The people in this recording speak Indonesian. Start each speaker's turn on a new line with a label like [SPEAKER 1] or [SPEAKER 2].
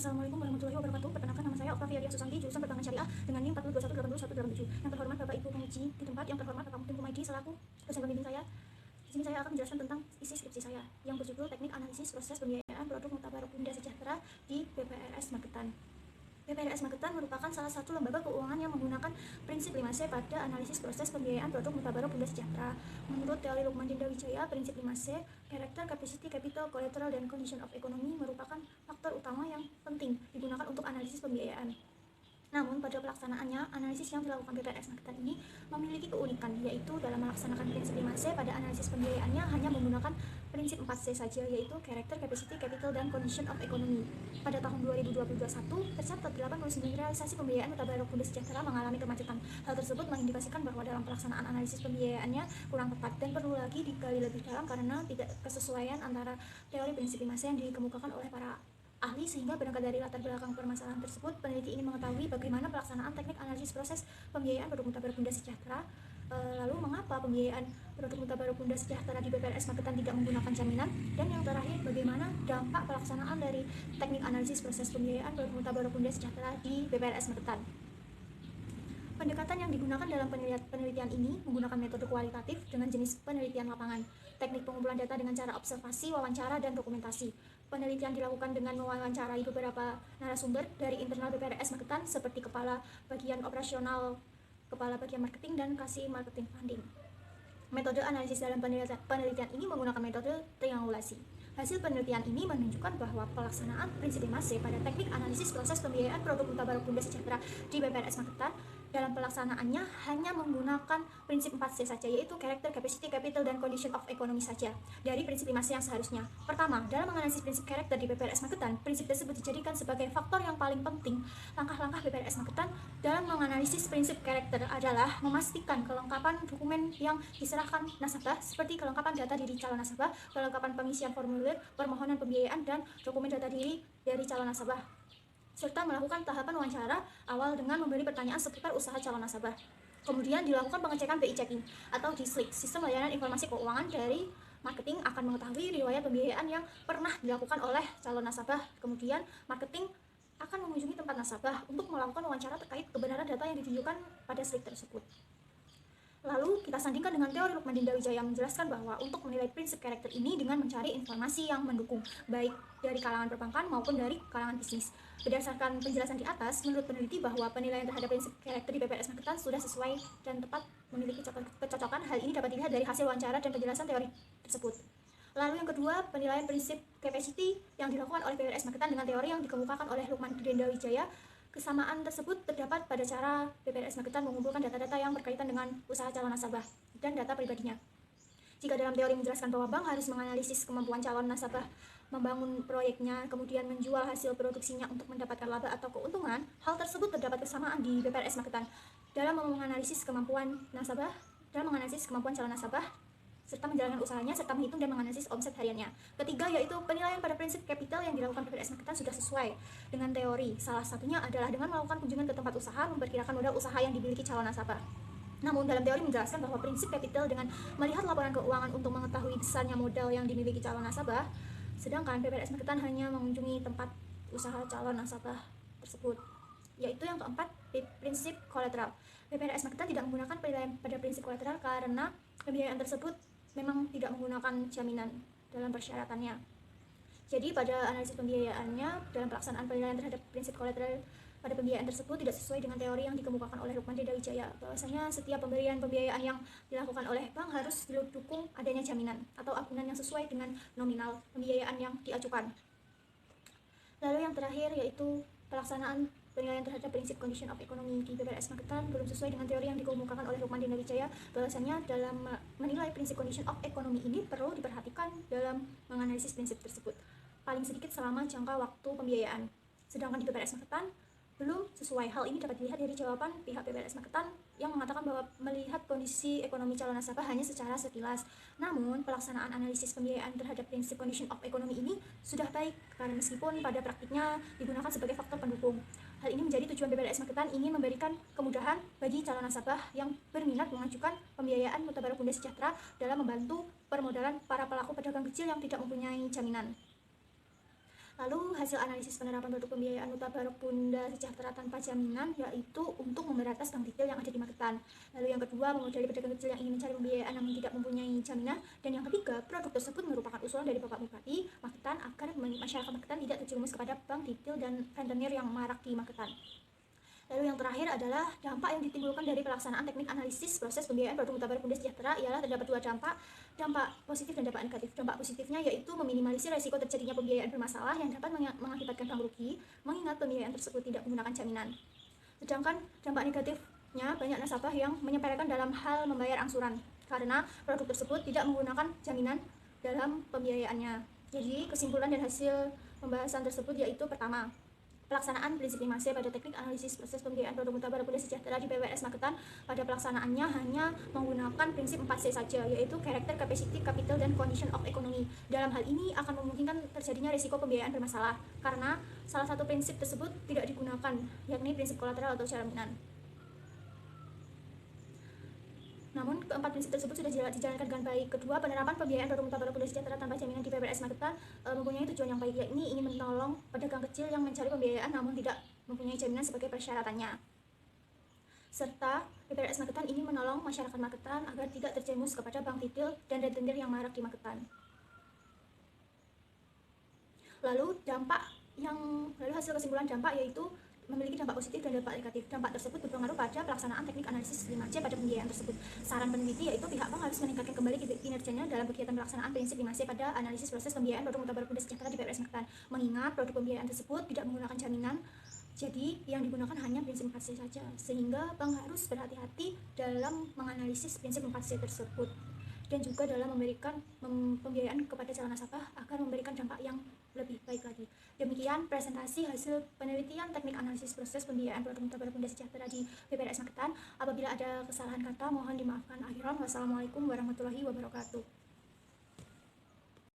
[SPEAKER 1] Assalamualaikum warahmatullahi wabarakatuh. Perkenalkan, nama saya Octavia Dian Susanti, jurusan Perbankan Syariah dengan NIM 4218187. Yang terhormat Bapak Ibu penguji di tempat, yang terhormat Bapak Mutim Kumaidi selaku dosen pembimbing saya. Di sini saya akan menjelaskan tentang isi skripsi saya yang berjudul Teknik Analisis Proses Pembiayaan Produk Mutabarak Bunda Sejahtera di BPRS Magetan. BPRS Magetan merupakan salah satu lembaga keuangan yang menggunakan prinsip 5C pada analisis proses pembiayaan produk mutabarak Bunda Sejahtera. Menurut teori Lukman Dindawijaya, prinsip 5C, Character, Capacity, Capital, Collateral, dan Condition of Economy merupakan faktor utama yang penting digunakan untuk analisis pembiayaan. Namun, pada pelaksanaannya, analisis yang dilakukan BPRS Magetan ini memiliki keunikan, yaitu dalam melaksanakan prinsip 5C pada analisis pembiayaannya hanya menggunakan prinsip 4C saja, yaitu Character, Capacity, Capital, dan Condition of Economy. Pada tahun 2021, tercatat 89 realisasi pembiayaan mutabarak Bunda Sejahtera mengalami kemacetan. Hal tersebut mengindikasikan bahwa dalam pelaksanaan analisis pembiayaannya kurang tepat dan perlu lagi digali lebih dalam karena tidak kesesuaian antara teori prinsip 5C yang dikemukakan oleh para ahli, sehingga berangkat dari latar belakang permasalahan tersebut, peneliti ingin mengetahui bagaimana pelaksanaan teknik analisis proses pembiayaan produk mutabarak Bunda Sejahtera. Lalu mengapa pembiayaan produk mutabarak Bunda Sejahtera di BPRS Magetan tidak menggunakan jaminan, dan yang terakhir bagaimana dampak pelaksanaan dari teknik analisis proses pembiayaan produk mutabarak Bunda Sejahtera di BPRS Magetan. Pendekatan yang digunakan dalam penelitian ini menggunakan metode kualitatif dengan jenis penelitian lapangan, teknik pengumpulan data dengan cara observasi, wawancara, dan dokumentasi. Penelitian dilakukan dengan mewawancarai beberapa narasumber dari internal BPRS Magetan seperti kepala bagian operasional, kepala bagian marketing, dan kasih marketing funding. Metode analisis dalam penelitian ini menggunakan metode triangulasi. Hasil penelitian ini menunjukkan bahwa pelaksanaan prinsip 5C pada teknik analisis proses pembiayaan produk mutabarak Bunda Sejahtera di BPRS Magetan dalam pelaksanaannya hanya menggunakan prinsip 4C saja, yaitu Character, Capacity, Capital, dan Condition of Economy saja dari prinsip 5C yang seharusnya. Pertama, dalam menganalisis prinsip karakter di BPRS Magetan, prinsip tersebut dijadikan sebagai faktor yang paling penting. Langkah-langkah BPRS Magetan dalam menganalisis prinsip karakter adalah memastikan kelengkapan dokumen yang diserahkan nasabah seperti kelengkapan data diri calon nasabah, kelengkapan pengisian formulir permohonan pembiayaan, dan dokumen data diri dari calon nasabah, serta melakukan tahapan wawancara awal dengan memberi pertanyaan seputar usaha calon nasabah. Kemudian dilakukan pengecekan BI checking atau DISLIC, sistem layanan informasi keuangan dari marketing akan mengetahui riwayat pembiayaan yang pernah dilakukan oleh calon nasabah. Kemudian marketing akan mengunjungi tempat nasabah untuk melakukan wawancara terkait kebenaran data yang ditunjukkan pada slide tersebut. Lalu kita sandingkan dengan teori Lukman Dindawijaya yang menjelaskan bahwa untuk menilai prinsip karakter ini dengan mencari informasi yang mendukung, baik dari kalangan perbankan maupun dari kalangan bisnis. Berdasarkan penjelasan di atas, menurut peneliti bahwa penilaian terhadap prinsip karakter di BPRS Magetan sudah sesuai dan tepat memiliki kecocokan. Hal ini dapat dilihat dari hasil wawancara dan penjelasan teori tersebut. Lalu yang kedua, penilaian prinsip capacity yang dilakukan oleh BPRS Magetan dengan teori yang dikemukakan oleh Lukman Dindawijaya. Kesamaan tersebut terdapat pada cara BPRS Magetan mengumpulkan data-data yang berkaitan dengan usaha calon nasabah dan data pribadinya. Jika dalam teori menjelaskan bahwa bank harus menganalisis kemampuan calon nasabah membangun proyeknya, kemudian menjual hasil produksinya untuk mendapatkan laba atau keuntungan, hal tersebut terdapat kesamaan di BPRS Magetan dalam menganalisis kemampuan nasabah, dalam menganalisis kemampuan calon nasabah, serta menjalankan usahanya, serta menghitung dan menganalisis omset hariannya. Ketiga, yaitu penilaian pada prinsip capital yang dilakukan BPRS Magetan sudah sesuai dengan teori. Salah satunya adalah dengan melakukan kunjungan ke tempat usaha, memperkirakan modal usaha yang dimiliki calon nasabah. Namun dalam teori menjelaskan bahwa prinsip capital dengan melihat laporan keuangan untuk mengetahui besarnya modal yang dimiliki calon nasabah, sedangkan BPRS Magetan hanya mengunjungi tempat usaha calon nasabah tersebut. Yaitu yang keempat, prinsip kolateral. BPRS Magetan tidak menggunakan penilaian pada prinsip kolateral karena pembiayaan tersebut memang tidak menggunakan jaminan dalam persyaratannya. Jadi pada analisis pembiayaannya, dalam pelaksanaan penilaian terhadap prinsip kolateral pada pembiayaan tersebut tidak sesuai dengan teori yang dikemukakan oleh Lukman Dindawijaya, bahwasanya setiap pemberian pembiayaan yang dilakukan oleh bank harus didukung adanya jaminan atau agunan yang sesuai dengan nominal pembiayaan yang diajukan. Lalu yang terakhir yaitu pelaksanaan penilaian terhadap prinsip condition of economy di BPRS Magetan belum sesuai dengan teori yang dikemukakan oleh Lukman Dindawijaya, bahwasanya dalam menilai prinsip condition of economy ini perlu diperhatikan dalam menganalisis prinsip tersebut paling sedikit selama jangka waktu pembiayaan. Sedangkan di BPRS Magetan belum sesuai. Hal ini dapat dilihat dari jawaban pihak BPRS Magetan yang mengatakan bahwa melihat kondisi ekonomi calon nasabah hanya secara sekilas. Namun, pelaksanaan analisis pembiayaan terhadap prinsip condition of economy ini sudah baik karena meskipun pada praktiknya digunakan sebagai faktor pendukung. Hal ini menjadi tujuan BPRS Magetan ingin memberikan kemudahan bagi calon nasabah yang berminat mengajukan pembiayaan mutabarak Bunda Sejahtera dalam membantu permodalan para pelaku pedagang kecil yang tidak mempunyai jaminan. Lalu hasil analisis penerapan produk pembiayaan Mutabarak Bunda Sejahtera tanpa jaminan yaitu untuk memberantas bank retail yang ada di Magetan. Lalu yang kedua, memodali pedagang kecil yang ingin mencari pembiayaan namun tidak mempunyai jaminan. Dan yang ketiga, produk tersebut merupakan usulan dari Bapak Bupati Magetan agar masyarakat Magetan tidak terjerumus kepada bank retail dan rentenir yang marak di Magetan. Lalu yang terakhir adalah dampak yang ditimbulkan dari pelaksanaan teknik analisis proses pembiayaan produk Mutabarak Bunda Sejahtera ialah terdapat dua dampak positif dan dampak negatif. Dampak positifnya yaitu meminimalisir risiko terjadinya pembiayaan bermasalah yang dapat mengakibatkan bank rugi, mengingat pembiayaan tersebut tidak menggunakan jaminan. Sedangkan dampak negatifnya banyak nasabah yang menyepelekan dalam hal membayar angsuran karena produk tersebut tidak menggunakan jaminan dalam pembiayaannya. Jadi kesimpulan dan hasil pembahasan tersebut yaitu pertama, pelaksanaan prinsip 5C pada teknik analisis proses pembiayaan produk Mutabarak Bunda Sejahtera di PWRS Magetan pada pelaksanaannya hanya menggunakan prinsip 4C saja, yaitu Character, Capacity, Capital, dan Condition of Economy. Dalam hal ini akan memungkinkan terjadinya risiko pembiayaan bermasalah karena salah satu prinsip tersebut tidak digunakan, yakni prinsip kolateral atau jaminan. Namun keempat prinsip tersebut sudah dijalankan dengan baik. Kedua, penerapan pembiayaan produk Mutabarak Bunda Sejahtera tanpa jaminan di PWRS Magetan mempunyai tujuan yang baik, yakni ingin menolong pedagang kecil yang mencari pembiayaan namun tidak mempunyai jaminan sebagai persyaratannya. Serta PWRS Magetan ingin menolong masyarakat Magetan agar tidak terjerumus kepada bank retail dan rentenir yang marak di Magetan. Lalu hasil kesimpulan dampak yaitu memiliki dampak positif dan dampak negatif. Dampak tersebut berpengaruh pada pelaksanaan teknik analisis 5C pada pembiayaan tersebut. Saran peneliti yaitu pihak bank harus meningkatkan kembali kinerjanya dalam kegiatan pelaksanaan prinsip 5C pada analisis proses pembiayaan produk Mutabarak Bunda Sejahtera di PWRS Magetan. Mengingat produk pembiayaan tersebut tidak menggunakan jaminan, jadi yang digunakan hanya prinsip 4C saja, sehingga bank harus berhati-hati dalam menganalisis prinsip 4C tersebut dan juga dalam memberikan pembiayaan kepada calon nasabah agar memberikan dampak yang lebih baik lagi. Demikian presentasi hasil penelitian teknik analisis proses pembiayaan produk Mutabarak Bunda Sejahtera di PWRS Magetan. Apabila ada kesalahan kata mohon dimaafkan akhiran. Wassalamualaikum warahmatullahi wabarakatuh.